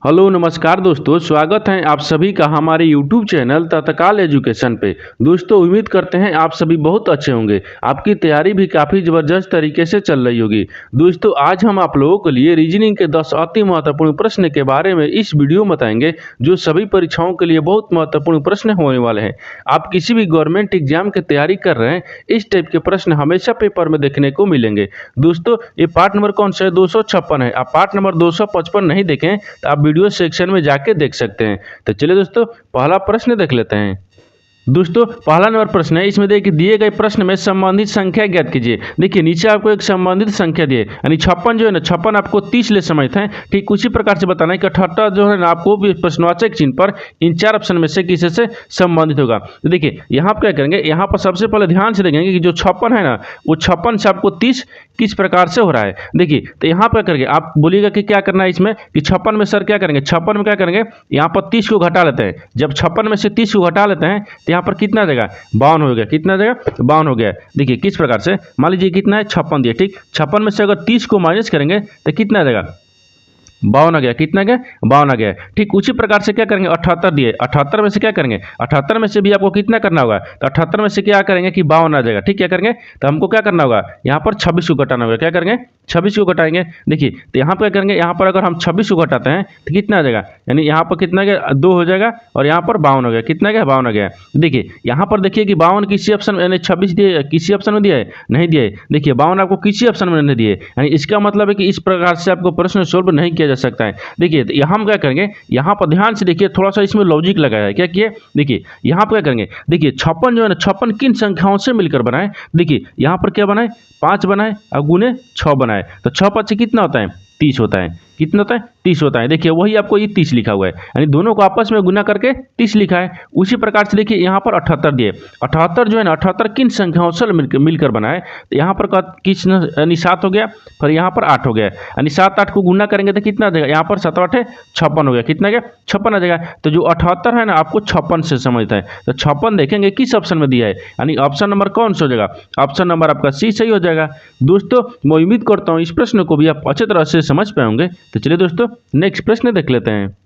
Hello नमस्कार दोस्तों, स्वागत है आप सभी का हमारे YouTube चैनल तत्काल एजुकेशन पे। दोस्तों उम्मीद करते हैं आप सभी बहुत अच्छे होंगे। आपकी तैयारी भी काफ़ी ज़बरदस्त तरीके से चल रही होगी। दोस्तों आज हम आप लोगों के लिए रीजनिंग के 10 अति महत्वपूर्ण प्रश्न के बारे में इस वीडियो में बताएंगे, जो सभी परीक्षाओं के लिए बहुत महत्वपूर्ण प्रश्न होने वाले हैं। आप किसी भी गवर्नमेंट एग्जाम की तैयारी कर रहे हैं, इस टाइप के प्रश्न हमेशा पेपर में देखने को मिलेंगे। दोस्तों ये पार्ट नंबर कौन सा है? 256 है। आप पार्ट नंबर 255 नहीं देखें तो आप वीडियो सेक्शन में जाके देख सकते हैं। तो चलिए दोस्तों पहला प्रश्न देख लेते हैं। दोस्तों पहला नंबर प्रश्न है, इसमें देखिए दिए गए प्रश्न में संबंधित संख्या ज्ञात कीजिए। देखिए नीचे आपको एक संबंधित संख्या दिए, यानी 56 जो है ना, 56 आपको 30 ले समझते हैं। ठीक उसी प्रकार से बताना है कि 78 जो है ना आपको भी प्रश्नवाचक चिन्ह पर इन चार ऑप्शन में से किसी से संबंधित होगा। तो देखिए यहाँ पर क्या करेंगे, यहाँ पर सबसे पहले ध्यान से देखेंगे कि जो 56 है ना, वो 56 से आपको 30 किस प्रकार से हो रहा है। देखिए तो यहाँ पर करके आप बोलिएगा कि क्या करना है इसमें, कि 56 में सर क्या करेंगे, 56 में क्या करेंगे, यहाँ पर 30 को घटा लेते हैं। जब 56 में से 30 को घटा लेते हैं तो यहाँ पर कितना देगा, 52 हो गया। कितना देगा, 52 हो गया। देखिए किस प्रकार से, मान लीजिए कितना है, 56 दिया। ठीक 56 में से अगर 30 को माइनस करेंगे तो कितना देगा, 52 आ गया। कितना गया, 52 आ गया। ठीक उसी प्रकार से क्या करेंगे, 78 दिए, 78 में से क्या करेंगे, 78 में से भी आपको कितना करना होगा, तो 78 में से क्या करेंगे कि 52 आ जाएगा। ठीक क्या करेंगे, तो हमको क्या करना होगा, यहाँ पर 26 को घटाना होगा। क्या करेंगे, 26 को घटाएंगे। देखिए तो यहाँ पर क्या करेंगे, यहाँ पर अगर हम 26 को घटाते हैं तो कितना आ जाएगा, यानी यहाँ पर कितना गया, 2 हो जाएगा, और यहाँ पर 52 हो गया। कितना गया, 52 आ गया। देखिए यहाँ पर देखिए कि 52 किसी ऑप्शन, यानी 26 दिए किसी ऑप्शन में दिया है, नहीं दिया है। देखिए 52 आपको किसी ऑप्शन में नहीं दिए, यानी इसका मतलब है कि इस प्रकार से आपको प्रश्न सोल्व नहीं किया जा सकता है। देखिए तो यहाँ हम क्या करेंगे, यहाँ पर ध्यान से देखिए, थोड़ा सा इसमें लॉजिक लगाया है। क्या किए, देखिए यहाँ पर क्या करेंगे, देखिए 56 जो है ना, 56 किन संख्याओं से मिलकर बनाए। देखिए यहाँ पर क्या बनाए, 5 बनाए और गुने 6 बनाए, तो 6 5 कितना होता है, 30 होता है। कितना होता है, 30 होता है। देखिए वही आपको ये 30 लिखा हुआ है, यानी दोनों को आपस में गुना करके 30 लिखा है। उसी प्रकार से देखिए यहाँ पर 78 दिए, 78 जो है ना, 78 किन संख्याओं से मिलकर बनाए, तो यहाँ पर किस, यानी 7 हो गया, फिर यहाँ पर 8 हो गया, यानी 7 8 को गुना करेंगे तो कितना देगा, यहाँ पर 7 8 56 हो गया। कितना गया, 56 आ जाएगा। तो जो 78 है ना आपको 56 से समझता है, तो 56 देखेंगे किस ऑप्शन में दिया है, यानी ऑप्शन नंबर कौन सा हो जाएगा, ऑप्शन नंबर आपका सी सही हो जाएगा। दोस्तों मैं उम्मीद करता हूँ इस प्रश्न को भी आप अच्छी तरह से समझ पाएंगे। तो चलिए दोस्तों नेक्स्ट प्रश्न देख लेते हैं।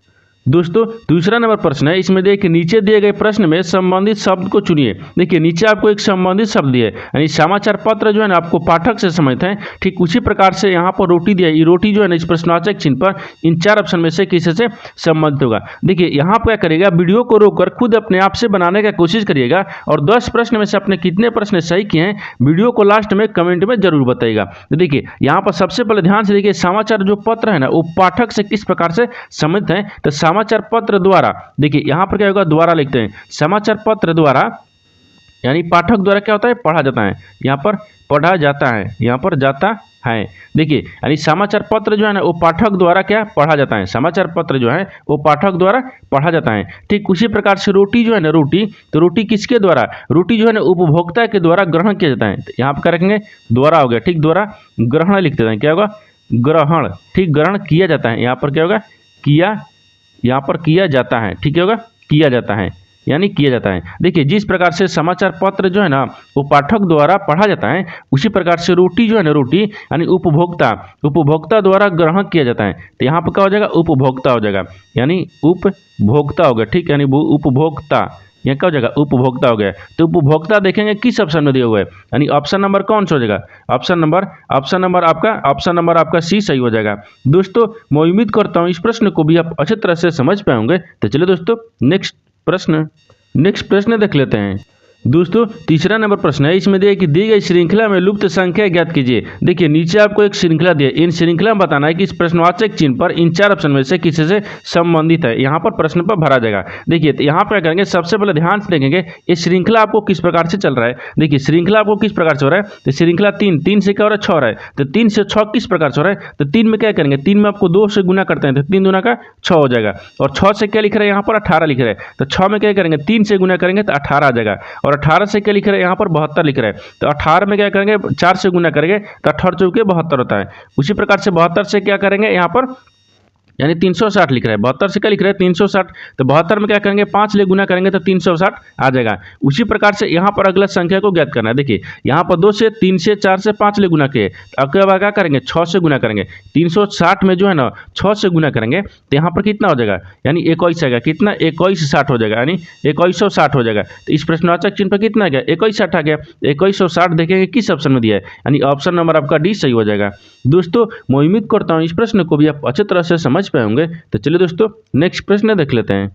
दोस्तों दूसरा नंबर प्रश्न है, इसमें देखिए नीचे दिए गए प्रश्न में संबंधित शब्द को चुनिए। देखिए नीचे आपको एक संबंधित शब्द दिया है, यानी समाचार पत्र जो है ना आपको पाठक से समझते हैं। ठीक उसी प्रकार से यहाँ पर रोटी दिया है, ये रोटी जो है ना इस प्रश्नवाचक चिन्ह पर इन चार ऑप्शन में से किसी से संबंधित होगा। देखिए यहाँ पर क्या करिएगा, वीडियो को रोककर खुद अपने आप से बनाने का कोशिश करिएगा, और 10 प्रश्न में से अपने कितने प्रश्न सही किए हैं वीडियो को लास्ट में कमेंट में जरूर बताइएगा। तो देखिए यहाँ पर सबसे पहले ध्यान से देखिए, समाचार जो पत्र है ना वो पाठक से किस प्रकार से संबंधित है, तो समाचार पत्र द्वारा, देखिए यहां पर क्या होगा, द्वारा लिखते हैं। समाचार पत्र द्वारा यानी पाठक द्वारा क्या होता है, पढ़ा जाता है। यहां पर पढ़ा जाता है, यहां पर जाता है। देखिए यानी समाचार पत्र जो है ना वो पाठक द्वारा क्या पढ़ा जाता है, समाचार पत्र जो है वो पाठक द्वारा पढ़ा जाता है। ठीक उसी प्रकार से रोटी जो है ना, रोटी, तो रोटी किसके द्वारा, रोटी जो है ना उपभोक्ता के द्वारा ग्रहण किया जाता है। तो यहाँ पर क्या रखेंगे, द्वारा हो गया। ठीक द्वारा ग्रहण लिख देते हैं, क्या होगा, ग्रहण। ठीक ग्रहण किया जाता है, यहाँ पर क्या होगा, किया, यहाँ पर किया जाता है। ठीक होगा, किया जाता है, यानी किया जाता है। देखिए जिस प्रकार से समाचार पत्र जो है ना वो पाठक द्वारा पढ़ा जाता है, उसी प्रकार से रोटी जो है ना, रोटी यानी उपभोक्ता द्वारा ग्रहण किया जाता है। तो यहाँ पर क्या हो जाएगा, उपभोक्ता हो जाएगा, यानी उपभोक्ता हो गया। ठीक यानी उपभोक्ता, यहाँ क्या हो जाएगा, उपभोक्ता हो गया। तो उपभोक्ता देखेंगे किस ऑप्शन में दिया हुआ है, यानी ऑप्शन नंबर कौन सा हो जाएगा, ऑप्शन नंबर आपका सी सही हो जाएगा। दोस्तों मैं उम्मीद करता हूँ इस प्रश्न को भी आप अच्छी तरह से समझ पाएंगे। तो चलिए दोस्तों नेक्स्ट प्रश्न देख लेते हैं। दोस्तों तीसरा नंबर प्रश्न है, इसमें दिया कि दी गई श्रृंखला में लुप्त संख्या ज्ञात कीजिए। देखिए नीचे आपको एक श्रृंखला दी है, इन श्रृंखला में बताना है कि इस प्रश्नवाचक चिन्ह पर इन चार ऑप्शन में से किसी से संबंधित है। यहाँ पर प्रश्न पर भरा जाएगा। देखिए तो यहाँ पर क्या करेंगे, सबसे पहले ध्यान से देखेंगे ये श्रृंखला आपको किस प्रकार से चल रहा है। देखिए श्रृंखला आपको किस प्रकार से हो रहा है, तो श्रृंखला 3 से क्या हो रहा है, 6 हो रहा है। तो 3 से 6 किस प्रकार से हो रहा है, तो 3 में क्या करेंगे, 3 में आपको 2 से गुना करते हैं, तो 3 दूना का 6 हो जाएगा। और 6 से क्या लिख रहे हैं, यहाँ पर 18 लिख रहे हैं। तो 6 में क्या करेंगे, 3 से गुना करेंगे तो 18 आ जाएगा। और 18 से क्या लिख रहे हैं, यहाँ पर 72 लिख रहे हैं। तो 18 में क्या करेंगे, 4 से गुना करेंगे तो 18 चौके 72 होता है। उसी प्रकार से 72 से क्या करेंगे, यहाँ पर यानी 360 लिख रहा है, 72 से क्या लिख रहा है 360। तो 72 में क्या करेंगे 5 ले गुना करेंगे तो 360 आ जाएगा। उसी प्रकार से यहाँ पर अगला संख्या को ज्ञात करना है। देखिए यहाँ पर 2 से 3 से 4 से 5 ले गुना किए, तो अब क्या करेंगे 6 से गुना करेंगे। 360 में जो है ना 6 से गुना करेंगे तो यहाँ पर कितना हो जाएगा, यानी 21 आएगा। कितना 2160 हो जाएगा, यानी 2160 हो जाएगा। तो इस प्रश्नवाचक चिन्ह पर कितना आ गया 2160 आ गया। 2160 देखेंगे किस ऑप्शन में दिया है, यानी ऑप्शन नंबर आपका डी सही हो जाएगा। दोस्तों मैं उम्मीद करता हूँ इस प्रश्न को भी आप अच्छी तरह से समझ पाए होंगे। तो चलिए दोस्तों नेक्स्ट प्रश्न देख लेते हैं।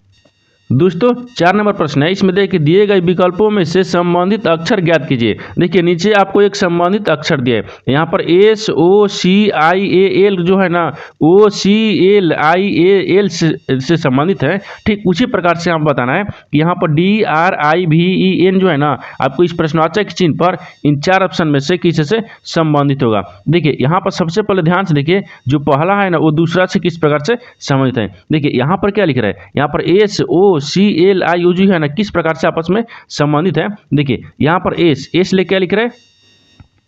दोस्तों 4 नंबर प्रश्न है, इसमें देखिए दिए गए विकल्पों में से संबंधित अक्षर ज्ञात कीजिए। देखिए नीचे आपको एक संबंधित अक्षर दिया है, यहाँ पर S O C I A L जो है ना ओ C L I A L से संबंधित है। ठीक उसी प्रकार से आप बताना है कि यहाँ पर डी आर आई भी ई एन जो है ना आपको इस प्रश्नवाचक चिन्ह पर इन 4 ऑप्शन में से किसी से संबंधित होगा। देखिए यहाँ पर सबसे पहले ध्यान से देखिए जो पहला है ना वो दूसरा से किस प्रकार से संबंधित है। देखिए यहाँ पर क्या लिख रहा है, यहाँ पर S O C L I U जो है ना किस प्रकार से आपस में संबंधित है। देखिए यहाँ पर एस ले क्या लिख रहे हैं,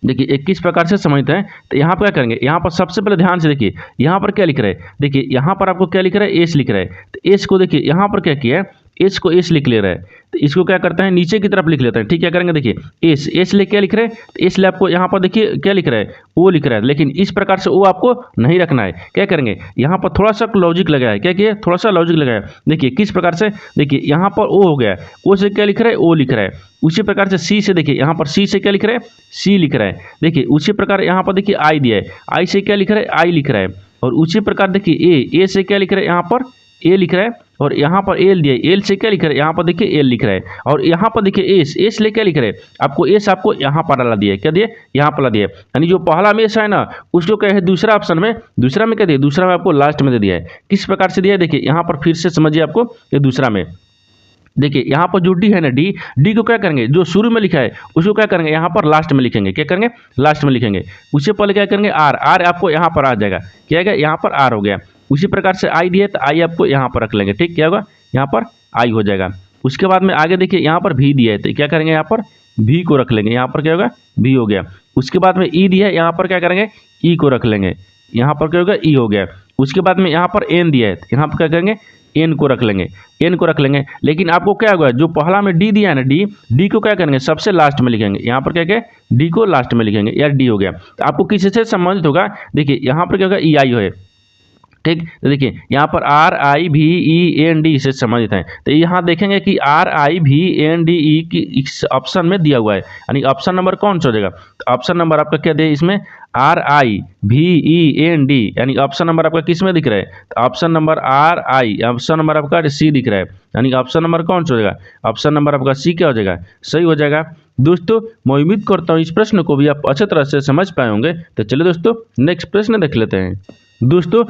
देखिए एक किस प्रकार से संबंधित है। तो यहाँ पर क्या करेंगे, यहाँ पर सबसे पहले ध्यान से देखिए यहाँ पर क्या लिख रहे हैं। देखिए यहाँ पर आपको क्या लिख रहा है एस लिख रहा है। तो एस को देखिए यहाँ पर क्या किया है, एस को एस लिख ले रहा है। तो इसको क्या करते हैं नीचे की तरफ लिख लेते हैं। ठीक क्या करेंगे, देखिए एस ले क्या लिख रहे हैं, तो एस ले आपको यहाँ पर देखिए क्या लिख रहा है ओ लिख रहा है, लेकिन इस प्रकार से ओ आपको नहीं रखना है। क्या करेंगे यहाँ पर थोड़ा सा लॉजिक लगाया है, क्या किया थोड़ा सा लॉजिक लगाया। देखिए किस प्रकार से, देखिए यहाँ पर ओ हो गया, ओ से क्या लिख रहा है ओ लिख रहा है। उसी प्रकार से सी से देखिए यहाँ पर सी से क्या लिख रहा है सी लिख रहा है। देखिए उसी प्रकार यहाँ पर देखिए आई दिया है, आई से क्या लिख रहा है आई लिख रहा है। और उसी प्रकार देखिए ए से क्या लिख रहा है यहाँ पर ए लिख रहा है। और यहाँ पर एल दिया है, एल से क्या लिख रहा है यहाँ पर देखिए एल लिख रहा है। और यहाँ पर देखिए एस ले क्या लिख रहे हैं आपको, एस आपको यहाँ पर डाला दिया है, क्या दिया यहाँ पर दिया है। यानी जो पहला में एस है ना उसको क्या है दूसरा ऑप्शन में, दूसरा में क्या दिया, दूसरा में आपको लास्ट में दे दिया है। किस प्रकार से दिया है देखिए यहाँ पर फिर से समझिए आपको, ये दूसरा में देखिए यहाँ पर जो डी है ना डी को क्या करेंगे जो शुरू में लिखा है उसको क्या करेंगे यहाँ पर लास्ट में लिखेंगे। क्या करेंगे लास्ट में लिखेंगे। उससे पहले क्या करेंगे आर आपको यहाँ पर आ जाएगा, क्या है यहाँ पर आर हो गया। उसी प्रकार से आई दिए तो आई आपको यहाँ पर रख लेंगे। ठीक क्या होगा यहाँ पर आई हो जाएगा। उसके बाद में आगे देखिए यहाँ पर भी दिया है तो क्या करेंगे यहाँ पर भी को रख लेंगे, यहाँ पर क्या होगा भी हो गया। उसके बाद में ई दिया है, यहाँ पर क्या करेंगे ई को रख लेंगे, यहाँ पर क्या होगा ई हो गया। उसके बाद में यहाँ पर एन दिया है तो यहाँ पर क्या करेंगे एन को रख लेंगे, एन को रख लेंगे। लेकिन आपको क्या होगा जो पहला में डी दिया है ना डी को क्या करेंगे सबसे लास्ट में लिखेंगे, यहाँ पर क्या क्या डी को लास्ट में लिखेंगे या डी हो गया। तो आपको किसी से संबंधित होगा, देखिए यहाँ पर क्या होगा ई आई है। ठीक तो देखिए यहाँ पर आर आई भी ई एन डी से संबंधित है। तो यहाँ देखेंगे कि आर आई भी एन डी ई की इस ऑप्शन में दिया हुआ है, यानी ऑप्शन नंबर कौन सा हो जाएगा। तो ऑप्शन नंबर आपका क्या दिया इसमें आर आई भी ई एन डी, यानी ऑप्शन नंबर आपका किस में दिख रहा है, तो option number are I, option number आपका सी दिख रहा है, यानी ऑप्शन नंबर कौन सा हो जाएगा, ऑप्शन नंबर आपका सी क्या हो जाएगा सही हो जाएगा। दोस्तों मैं उम्मीद करता हूँ इस प्रश्न को भी आप अच्छी तरह से समझ पाए होंगे। तो चलिए दोस्तों नेक्स्ट प्रश्न देख लेते हैं। दोस्तों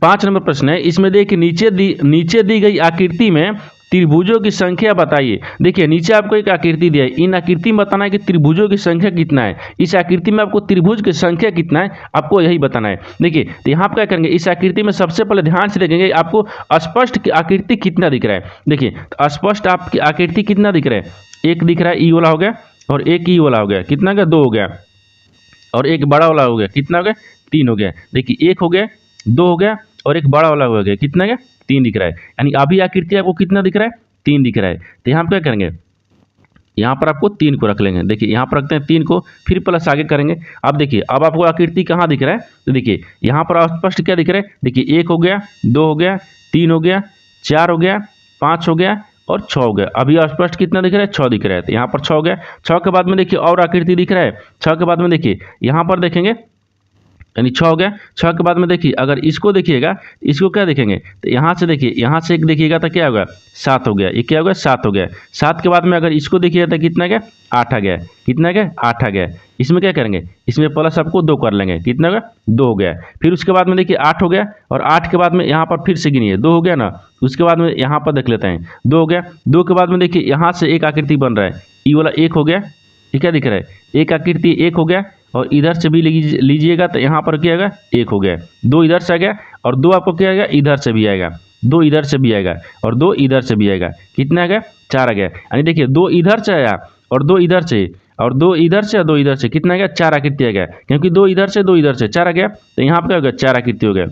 5 नंबर प्रश्न है, इसमें देखिए नीचे दी गई आकृति में त्रिभुजों की संख्या बताइए। देखिए नीचे आपको एक आकृति दिया है, इन आकृति में बताना है कि त्रिभुजों की संख्या कितना है। इस आकृति में आपको त्रिभुज की संख्या कितना है आपको यही बताना है। देखिए तो यहाँ आप क्या करेंगे इस आकृति में सबसे पहले ध्यान से देखेंगे आपको स्पष्ट आकृति कितना दिख रहा है। देखिए तो स्पष्ट आपकी आकृति कितना दिख रहा है, एक दिख रहा है ई वाला हो गया और एक ई वाला हो गया, कितना का 2 हो गया। और एक बड़ा वाला हो गया, कितना हो गया 3 हो गया। देखिए एक हो गया 2 हो गया और एक बड़ा वाला हो गया, कितना गया 3 दिख रहा है। यानी अभी आकृति आपको कितना दिख रहा है 3 दिख रहा है। तो यहाँ पर क्या करेंगे यहाँ पर आपको 3 को रख लेंगे। देखिए यहाँ पर रखते हैं 3 को, फिर प्लस आगे करेंगे। अब देखिए अब आपको आकृति कहाँ दिख रहा है, तो देखिए यहाँ पर स्पष्ट क्या दिख रहा है, देखिए 1 हो गया 2 हो गया 3 हो गया 4 हो गया 5 हो गया और 6 हो गया। अभी स्पष्ट कितना दिख रहा है 6 दिख रहा है। तो यहाँ पर 6 हो गया। 6 के बाद में देखिए और आकृति दिख रहा है। 6 के बाद में देखिए यहाँ पर देखेंगे यानी 6 हो गया। 6 के बाद में देखिए अगर इसको देखिएगा इसको क्या देखेंगे, तो यहाँ से देखिए यहाँ से एक देखिएगा तो क्या होगा 7 हो गया। ये क्या होगा 7 हो गया। 7 के बाद में अगर इसको देखिएगा तो कितना गया 8 आ गया, कितना गया 8 आ गया। इसमें क्या करेंगे इसमें प्लस आपको 2 कर लेंगे, कितना होगा 2 हो गया। फिर उसके बाद में देखिए 8 हो गया और 8 के बाद में यहाँ पर फिर से गिनिए 2 हो गया ना। उसके बाद में यहाँ पर देख लेते हैं 2 हो गया। 2 के बाद में देखिए यहाँ से एक आकृति बन रहा है, ई वाला 1 हो गया। ये क्या दिख रहा है एक आकृति 1 हो गया और इधर से भी लीजिएगा तो यहाँ पर क्या आएगा 1 हो गया। 2 इधर से आ गया और 2 आपको क्या आएगा इधर से भी आएगा, 2 इधर से भी आएगा और 2 इधर से भी आएगा, कितना आ गया 4 आ गया। यानी देखिए 2 इधर से आया और 2 इधर से और 2 इधर से और 2 इधर से, कितना आ गया 4 आकृति आ गया। क्योंकि 2 इधर से 2 इधर से 4 आ गया तो यहाँ पर क्या हो गया 4 आकृति हो गया।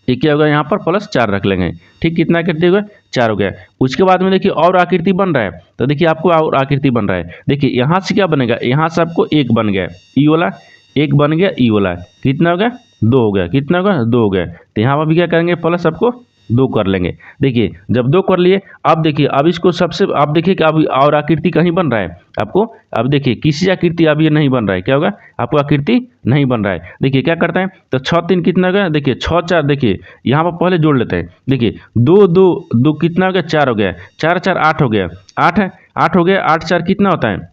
ये क्या होगा यहाँ पर +4 रख लेंगे। ठीक, कितना आकृति होगा 4 हो गया। उसके बाद में देखिए और आकृति बन रहा है, तो देखिए आपको और आकृति बन रहा है। देखिए यहाँ से क्या बनेगा, यहाँ से आपको 1 बन गया, ई वाला 1 बन गया, ई वाला कितना हो गया 2 हो गया, कितना होगा 2 हो गया। तो यहाँ पर भी क्या करेंगे प्लस आपको 2 कर लेंगे। देखिए जब 2 कर लिए, अब देखिए अब इसको सबसे आप देखिए कि अब और आकृति कहीं बन रहा है आपको। अब देखिए किसी आकृति अब ये नहीं बन रहा है, क्या होगा आपको आकृति नहीं बन रहा है। देखिए क्या करते हैं, तो 6 3 कितना होगा, देखिए 6 4, देखिए यहाँ पर पहले जोड़ लेते हैं। देखिए 2 2 2 कितना हो गया 4 हो गया, 4 4 8 हो गया, 8 है 8 हो गया, 8 4 कितना होता है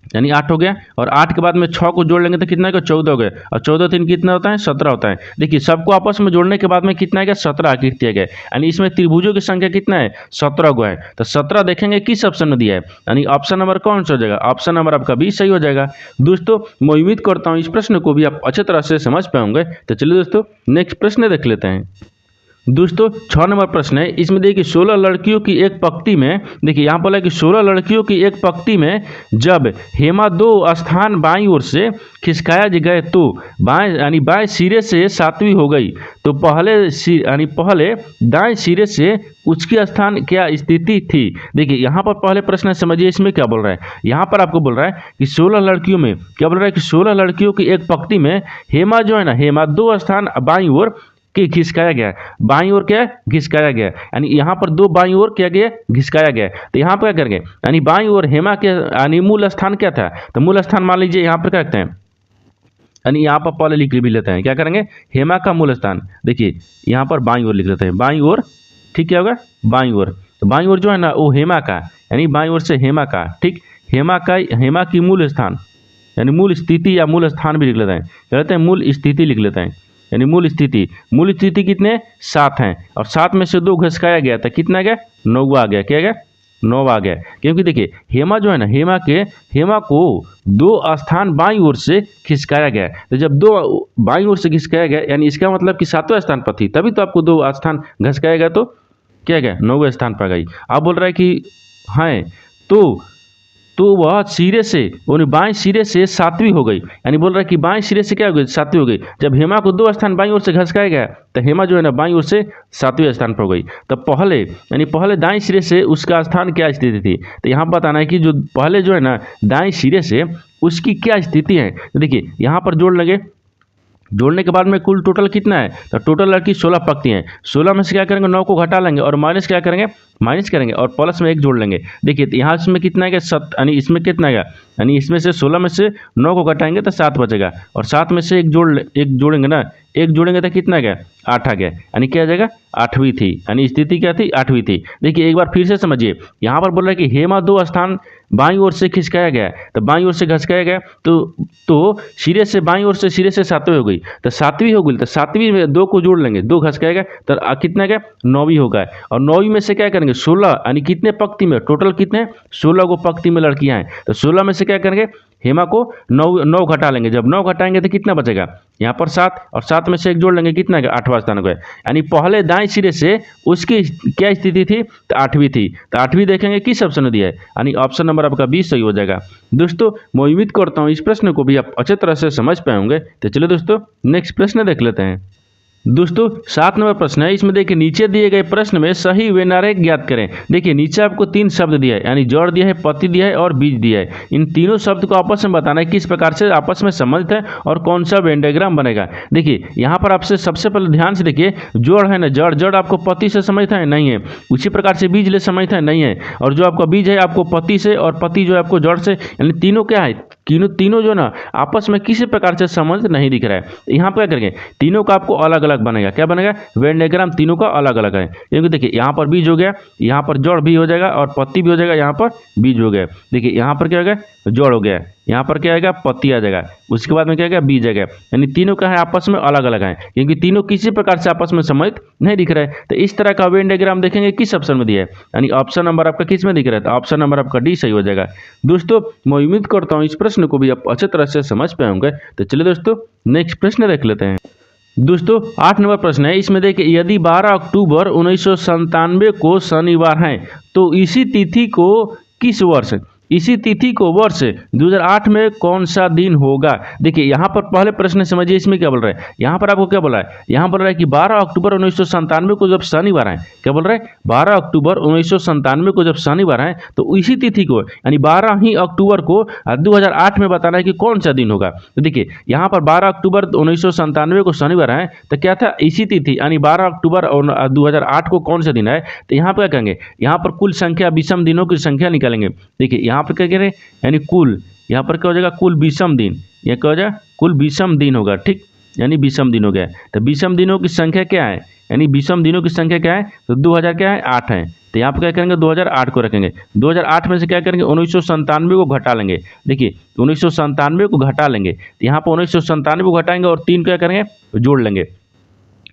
यानी 8 हो गया। और 8 के बाद में 6 को जोड़ लेंगे तो कितना होगा 14 हो गया, और 14 3 कितना होता है 17 होता है। देखिए सबको आपस में जोड़ने के बाद में कितना है 17 आकृति है, यानी इसमें त्रिभुजों की संख्या कितना है 17 को है। तो 17 देखेंगे किस ऑप्शन में दिया है, यानी ऑप्शन नंबर कौन सा हो जाएगा, ऑप्शन नंबर आपका 20 सही हो जाएगा। दोस्तों मैं उम्मीद करता हूँ इस प्रश्न को भी आप अच्छे तरह से समझ पाएंगे। तो चलिए दोस्तों नेक्स्ट प्रश्न देख लेते हैं। दोस्तों 6 नंबर प्रश्न है, इसमें देखिए 16 लड़कियों की एक पंक्ति में, देखिए यहाँ पर कि 16 लड़कियों की एक पंक्ति में जब हेमा 2 स्थान बाईं ओर से खिसकाया गए तो बाएं यानी बाएं सिरे से 7वीं हो गई, तो पहले दाएं सिरे से उसकी स्थान क्या स्थिति थी। देखिए यहाँ पर पहले प्रश्न समझिए इसमें क्या बोल रहा है। यहाँ पर आपको बोल रहा है कि 16 लड़कियों में क्या बोल रहा है कि 16 लड़कियों की एक पंक्ति में हेमा जो है ना, हेमा 2 स्थान बाईं ओर कि घिसकाया गया, बाईं ओर क्या घिसकाया गया, यानी यहाँ पर 2 बाईं ओर क्या गया घिसकाया गया। तो यहाँ पर क्या करेंगे, यानी बाईं ओर हेमा के यानी मूल स्थान क्या था, तो मूल स्थान मान लीजिए यहाँ पर क्या रखते हैं, यानी यहाँ पर पहले लिख भी लेते हैं, क्या करेंगे हेमा का मूल स्थान। देखिए यहाँ पर बाईं ओर लिख लेते हैं, बाईं ओर ठीक क्या होगा बाईं ओर। तो बाईं ओर जो है ना वो हेमा का, यानी बाईं ओर से हेमा का, ठीक हेमा की मूल स्थान यानी मूल स्थिति या मूल स्थान भी लिख लेते हैं, क्या कहते हैं मूल स्थिति लिख लेते हैं, यानी मूल स्थिति कितने 7 हैं, और 7 में से 2 घिसकाया गया था, कितना गया 9 आ गया, क्या गया 9 आ गया। क्योंकि देखिए हेमा जो है ना, हेमा को 2 स्थान बाईं ओर से खिसकाया गया, तो जब 2 बाईं ओर से खिसकाया गया यानी इसका मतलब कि 7वें स्थान पर थी, तभी तो आपको 2 स्थान घिसकाया गया, तो क्या गया 9वें स्थान पर गई। आप बोल रहा है कि हाँ तो वह सिरे से बाएं सिरे से 7वीं हो गई, यानी बोल रहा है कि बाएं सिरे से क्या हो गई 7वीं हो गई। जब हेमा को 2 स्थान बाईं ओर से घिसकाया गया तो हेमा जो है ना बाईं ओर से 7वें स्थान पर हो गई। तो पहले दाएं सिरे से उसका स्थान क्या स्थिति थी, तो यहाँ बताना है कि जो पहले जो है ना दाएं सिरे से उसकी क्या स्थिति है। तो देखिए यहाँ पर जोड़ लेंगे, जोड़ने के बाद में कुल टोटल कितना है, तो टोटल लड़की 16 पंक्ति हैं, 16 में से क्या करेंगे 9 को घटा लेंगे और माइनस क्या करेंगे माइनस करेंगे और प्लस में 1 जोड़ लेंगे। देखिए यहाँ इसमें कितना है 7, यानी इसमें कितना है, यानी इसमें से 16 में से 9 को घटाएंगे तो 7 बचेगा, और 7 में से 1 जोड़ेंगे ना, 1 जोड़ेंगे तो कितना गया 8 आ गया, यानी क्या आ जाएगा 8वीं थी, यानी स्थिति क्या थी 8वीं थी। देखिए एक बार फिर से समझिए, यहाँ पर बोल रहा है कि हेमा 2 स्थान बाईं ओर से खिसकाया गया, तो बाईं ओर से घिसकाया गया तो सिरे से बाईं ओर से सिरे से 7वीं हो गई, तो 7वीं हो गई, तो 7वीं में 2 को जोड़ लेंगे, 2 घिसकाया गया तो कितना गया 9वीं हो गया, और 9वीं में से क्या करेंगे 16, यानी कितने पंक्ति में टोटल कितने 16 को पंक्ति में लड़कियां हैं, तो 16 में से क्या करेंगे हेमा को 9 घटा लेंगे, जब 9 घटाएंगे तो कितना बचेगा यहाँ पर 7, और 7 में से 1 जोड़ लेंगे कितना गया 8वां स्थान गया, यानी पहले दाएं सिरे से उसकी क्या स्थिति थी तो 8वीं थी। तो 8वीं देखेंगे किस ऑप्शन में दिया है, यानी ऑप्शन नंबर आपका 20 सही हो जाएगा। दोस्तों मैं उम्मीद करता हूँ इस प्रश्न को भी आप अच्छे तरह से समझ पाए होंगे। तो चलिए दोस्तों नेक्स्ट प्रश्न देख लेते हैं। दोस्तों 7 नंबर प्रश्न है, इसमें देखिए नीचे दिए गए प्रश्न में सही व नारेक ज्ञात करें। देखिए नीचे आपको 3 शब्द दिया है, यानी जड़ दिया है, पति दिया है और बीज दिया है। इन तीनों शब्द को आपस में बताना है किस प्रकार से आपस में संबंधित है और कौन सा वेन डायग्राम बनेगा। देखिए यहाँ पर आपसे सबसे पहले ध्यान से देखिए, जड़ है ना, जड़ आपको पति से समझता है नहीं है, उसी प्रकार से बीज ले समझता है नहीं है, और जो आपका बीज है आपको पति से, और पति जो है आपको जड़ से, यानी तीनों क्या है तीनों जो ना आपस में किसी प्रकार से संबंध नहीं दिख रहा है। यहाँ पर क्या करेंगे तीनों का आपको अलग अलग बनेगा, क्या बनेगा वेन डायग्राम तीनों का अलग अलग है। क्योंकि देखिए यहाँ पर बीज हो गया, यहाँ पर जड़ भी हो जाएगा और पत्ती भी हो जाएगा, यहाँ पर बीज हो गया। देखिए यहाँ पर क्या हो गया जड़ हो गया, यहाँ पर क्या आएगा पत्ती आ जाएगा, उसके बाद में क्या आएगा बीज आएगा, यानी तीनों का है आपस में अलग अलग है, क्योंकि तीनों किसी प्रकार से आपस में संबंधित नहीं दिख रहा है। तो इस तरह का वेन डायग्राम देखेंगे किस ऑप्शन में दिया है, यानी ऑप्शन नंबर आपका किस में दिख रहा है, तो ऑप्शन नंबर आपका डी सही हो जाएगा। दोस्तों मैं उम्मीद करता हूँ इस प्रश्न को भी आप अच्छे तरह से समझ पाए होंगे। तो चलिए दोस्तों नेक्स्ट प्रश्न देख लेते हैं। दोस्तों 8 नंबर प्रश्न है, इसमें देखिए यदि 12 अक्टूबर 1997 को शनिवार है तो इसी तिथि को किस वर्ष, इसी तिथि को वर्ष 2008 में कौन सा दिन होगा। देखिए यहाँ पर पहले प्रश्न समझिए, इसमें क्या बोल रहा है, यहाँ पर आपको क्या बोला है, यहाँ बोल रहा है कि 12 अक्टूबर 1997 को जब शनिवार है, क्या बोल रहा है, 12 अक्टूबर 1997 को जब शनिवार है तो इसी तिथि को यानी 12 ही अक्टूबर को 2008 में बताना है कि कौन सा दिन होगा। तो देखिए यहाँ पर 12 अक्टूबर 1997 को शनिवार है तो क्या था, इसी तिथि यानी 12 अक्टूबर 2008 को कौन सा दिन है। तो यहाँ पर क्या करेंगे, यहाँ पर कुल संख्या विषम दिनों की संख्या निकालेंगे। देखिए यहाँ पर क्या कह रहे हैं, यानी कुल, यहाँ पर क्या हो जाएगा, कुल विषम दिन, यह क्या हो जाएगा, कुल विषम दिन होगा, ठीक, यानी विषम दिन हो गया। तो विषम दिनों की संख्या क्या है, यानी विषम दिनों की संख्या क्या है, तो 2000 क्या है, 8 है। तो यहाँ पर क्या करेंगे, 2008 को रखेंगे, 2008 में से क्या करेंगे, 1997 को घटा लेंगे। देखिए 1997 को घटा लेंगे, तो यहाँ पर 1997 को घटाएंगे और 3 क्या करेंगे, जोड़ लेंगे।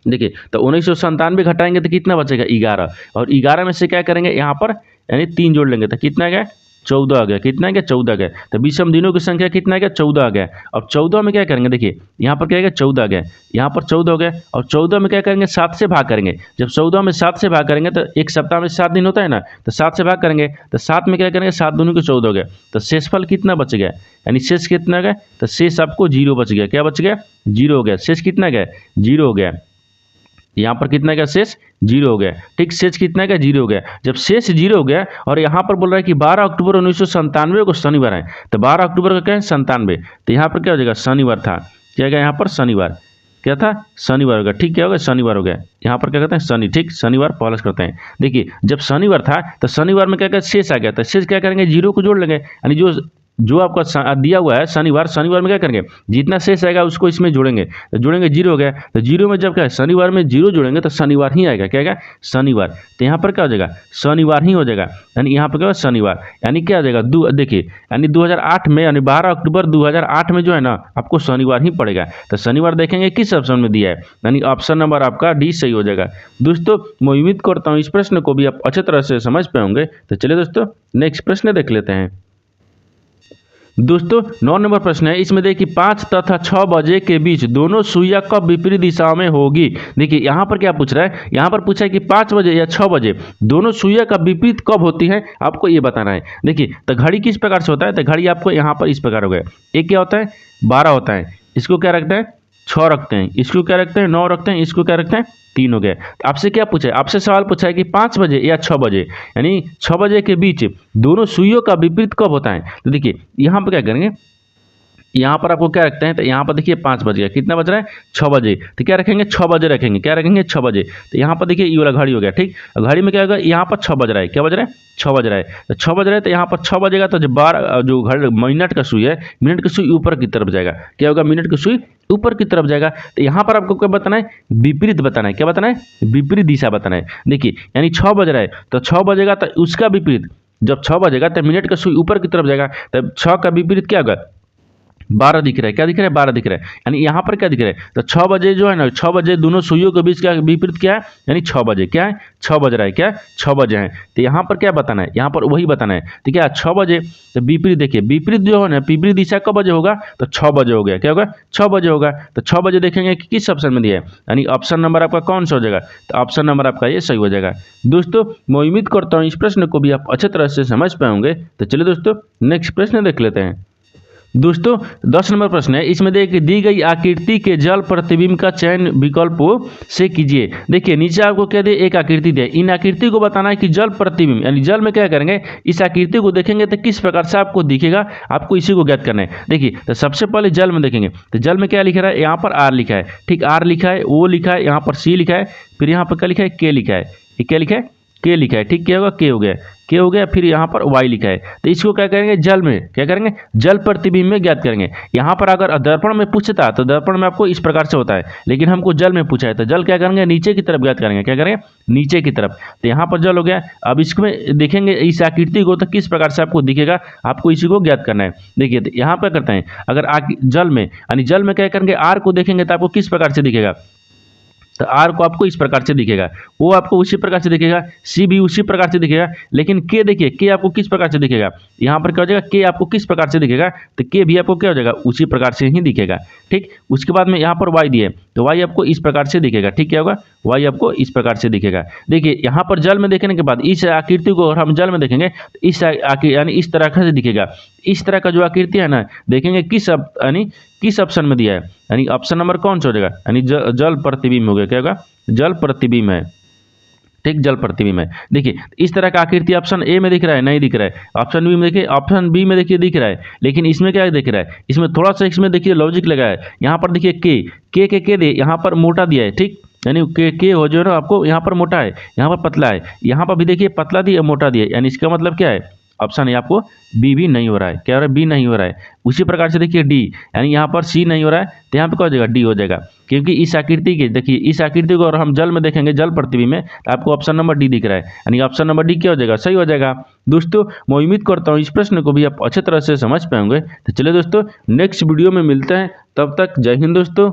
देखिए तो 1997 घटाएंगे तो कितना बचेगा, 11, और 11 में से क्या करेंगे, यहाँ पर यानी 3 जोड़ लेंगे तो कितना आ गया, 14 आ गया। कितना आ गया, 14 आ गया। तो विषम दिनों की संख्या कितना आ गया, 14 आ गया। अब 14 में क्या करेंगे, देखिए यहाँ पर क्या आ गया, 14 आ गया, यहाँ पर 14 हो गया, और 14 में क्या करेंगे, 7 से भाग करेंगे। जब 14 में 7 से भाग करेंगे तो एक सप्ताह में 7 दिन होता है ना, तो 7 से भाग करेंगे तो 7 में क्या करेंगे, 7 दूनी को 14 हो गया। तो शेषफल कितना बच गया, यानी शेष कितना गया, तो शेष आपको 0 बच गया। क्या बच गया, 0 हो गया। शेष कितना गया, 0 हो गया। यहाँ पर कितना गया, शेष 0 हो गया, ठीक, शेष कितना गया, 0 हो गया। जब शेष 0 हो गया और यहाँ पर बोल रहा है कि 12 अक्टूबर 1997 को शनिवार है, तो 12 अक्टूबर का क्या है, 97, तो यहाँ पर क्या हो जाएगा, शनिवार था। क्या गया, यहाँ पर शनिवार, क्या था, शनिवार हो गया, ठीक, क्या हो गया, शनिवार हो गया। यहाँ पर क्या कहते हैं, शनि, ठीक, शनिवार प्लस करते हैं। देखिए जब शनिवार था तो शनिवार में क्या क्या शेष आ गया, तो शेष क्या करेंगे, 0 को जोड़ लेंगे, यानी जो आपका दिया हुआ है शनिवार, शनिवार में क्या करेंगे, जितना शेष आएगा उसको इसमें जोड़ेंगे, तो जोड़ेंगे 0 हो गया। तो 0 में जब क्या है, शनिवार में 0 जोड़ेंगे तो शनिवार ही आएगा। क्या आएगा, शनिवार। तो यहाँ पर क्या हो जाएगा, शनिवार ही हो जाएगा, यानी यहाँ पर क्या होगा, शनिवार, यानी क्या हो जाएगा, देखिए यानी 2008 में, यानी 12 अक्टूबर 2008 में जो है ना आपको शनिवार ही पड़ेगा। तो शनिवार देखेंगे किस ऑप्शन में दिया है, यानी ऑप्शन नंबर आपका डी सही हो जाएगा। दोस्तों मैं उम्मीद करता हूँ इस प्रश्न को भी आप अच्छे तरह से समझ पाए होंगे। तो चलिए दोस्तों नेक्स्ट प्रश्न देख लेते हैं। दोस्तों 9 नंबर प्रश्न है, इसमें देखिए 5 तथा 6 बजे के बीच दोनों सुइयां कब विपरीत दिशा में होगी। देखिए यहाँ पर क्या पूछ रहा है, यहाँ पर पूछा है कि 5 बजे या 6 बजे दोनों सुइयां का विपरीत कब होती है, आपको ये बताना है। देखिए तो घड़ी किस प्रकार से होता है, तो घड़ी आपको यहाँ पर इस प्रकार हो गया, एक क्या होता है, 12 होता है, इसको क्या रखते हैं, 6 रखते हैं, इसको क्या रखते हैं, 9 रखते हैं, इसको क्या रखते हैं, 3 हो गया। तो आपसे क्या पूछा है, आपसे सवाल पूछा है कि 5 बजे या 6 बजे, यानी 6 बजे के बीच दोनों सुइयों का विपरीत कब होता है। तो देखिए यहाँ पर क्या करेंगे, यहाँ पर आपको क्या रखते हैं, तो यहाँ पर देखिए 5 बज गया, कितना बज रहा है, 6 बजे, तो क्या रखेंगे, 6 बजे रखेंगे, क्या रखेंगे, 6 बजे। तो यहाँ पर देखिए ये वाला घड़ी हो गया, ठीक, घड़ी में क्या होगा, यहाँ पर 6 बज रहा है, क्या बज रहा है, 6 बज रहा है। तो 6 बज रहा है तो यहाँ पर 6 बजेगा तो जब 12 जो घड़ी मिनट का सुई है, मिनट की सुई ऊपर की तरफ जाएगा, क्या होगा, मिनट की सुई ऊपर की तरफ जाएगा। तो यहाँ पर आपको क्या बताना है, विपरीत बताना है, क्या बताना है, विपरीत दिशा बताना है। देखिए यानी 6 बज रहा है तो 6 बजेगा तो उसका विपरीत, जब 6 बजेगा तो मिनट का सुई ऊपर की तरफ जाएगा, तब 6 का विपरीत क्या होगा, 12 दिख रहा है, क्या दिख रहा है, 12 दिख रहा है। यानी यहाँ पर क्या दिख रहा है, तो 6 बजे जो है ना, 6 बजे दोनों सुइयों के बीच का विपरीत क्या है, यानी 6 बजे, क्या है, 6 बज रहा है, क्या 6 बजे है। तो यहाँ पर क्या बताना है, यहाँ पर वही बताना है। तो क्या 6 बजे, तो विपरीत, देखिए विपरीत जो है ना, विपरीत दिशा कब बजे होगा, तो 6 बजे हो गया, क्या होगा, 6 बजे होगा। तो 6 बजे देखेंगे कि किस ऑप्शन में दिया है, यानी ऑप्शन नंबर आपका कौन सा हो जाएगा, तो ऑप्शन नंबर आपका ये सही हो जाएगा। दोस्तों मैं उम्मीद करता हूँ इस प्रश्न को भी आप अच्छे तरह से समझ पाएंगे। तो चलिए दोस्तों नेक्स्ट प्रश्न देख लेते हैं। दोस्तों 10 नंबर प्रश्न है, इसमें देखिए दी गई आकृति के जल प्रतिबिंब का चयन विकल्पों से कीजिए। देखिए नीचे आपको क्या दे, एक आकृति दे, इन आकृति को बताना है कि जल प्रतिबिंब, यानी जल में क्या करेंगे, इस आकृति को देखेंगे तो किस प्रकार से आपको दिखेगा, आपको इसी को ज्ञात करना है। देखिए तो सबसे पहले जल में देखेंगे, तो जल में क्या लिखा है, यहाँ पर आर लिखा है, ठीक, आर लिखा है, ओ लिखा है, यहाँ पर सी लिखा है, फिर यहाँ पर क्या लिखा है, के लिखा है, ये क्या लिखा है, के लिखा है, ठीक, क्या होगा, के हो गया, के हो गया, फिर यहाँ पर वाई लिखा है। तो इसको क्या करेंगे, जल में क्या करेंगे, जल प्रतिबिंब में ज्ञात करेंगे। यहाँ पर अगर दर्पण में पूछता तो दर्पण में आपको इस प्रकार से होता है, लेकिन हमको जल में पूछा है तो जल क्या करेंगे, नीचे की तरफ ज्ञात करेंगे, क्या करेंगे, नीचे की तरफ। तो यहाँ पर जल हो गया। अब इसमें देखेंगे इस आकृति को तो किस प्रकार से आपको दिखेगा, आपको इसी को ज्ञात करना है। देखिए तो यहाँ पर करते हैं, अगर जल में, यानी जल में क्या करेंगे, आर को देखेंगे तो आपको किस प्रकार से दिखेगा, तो आर को आपको इस प्रकार से दिखेगा, ओ आपको उसी प्रकार से दिखेगा, सी भी उसी प्रकार से दिखेगा। लेकिन के देखिए, के आपको किस प्रकार से दिखेगा, यहाँ पर क्या हो जाएगा, के आपको किस प्रकार से दिखेगा, तो के भी आपको क्या हो जाएगा, उसी प्रकार से ही दिखेगा। ठीक, उसके बाद में यहाँ पर वाई दिए, तो वाई आपको इस प्रकार से दिखेगा। ठीक, क्या होगा, वाई आपको इस प्रकार से दिखेगा। देखिए यहाँ पर जल में देखने के बाद इस आकृति को अगर हम जल में देखेंगे तो इस आकृति यानी इस तरह से दिखेगा। इस तरह का जो आकृति है ना, देखेंगे किस ऑप्शन में दिया है, यानी ऑप्शन नंबर कौन सा हो जाएगा, यानी जल प्रतिबिंब हो गया। क्या होगा, जल प्रतिबिंब है। ठीक, जल प्रतिबिंब है। देखिए इस तरह का आकृति ऑप्शन ए में दिख रहा है, नहीं दिख रहा है। ऑप्शन बी में देखिए, ऑप्शन बी में देखिए दिख रहा है, लेकिन इसमें क्या दिख रहा है, इसमें थोड़ा सा इसमें देखिए लॉजिक लगा है। यहाँ पर देखिए के दे यहाँ पर मोटा दिया है। ठीक, यानी के हो जो है ना आपको यहाँ पर मोटा है, यहाँ पर पतला है, यहाँ पर भी देखिए पतला दिया मोटा दिया, यानी इसका मतलब क्या है, ऑप्शन है आपको बी भी नहीं हो रहा है। क्या हो रहा है, बी नहीं हो रहा है। उसी प्रकार से देखिए डी, यानी यहाँ पर सी नहीं हो रहा है, तो यहाँ पे क्या हो जाएगा, डी हो जाएगा। क्योंकि इस आकृति के देखिए, इस आकृति को अगर हम जल में देखेंगे, जल प्रतिबिंब में, तो आपको ऑप्शन नंबर डी दिख रहा है, यानी ऑप्शन नंबर डी क्या हो जाएगा, सही हो जाएगा। दोस्तों मैं उम्मीद करता हूँ इस प्रश्न को भी आप अच्छे तरह से समझ पाएंगे। तो चलिए दोस्तों नेक्स्ट वीडियो में मिलते हैं, तब तक जय हिंद दोस्तों।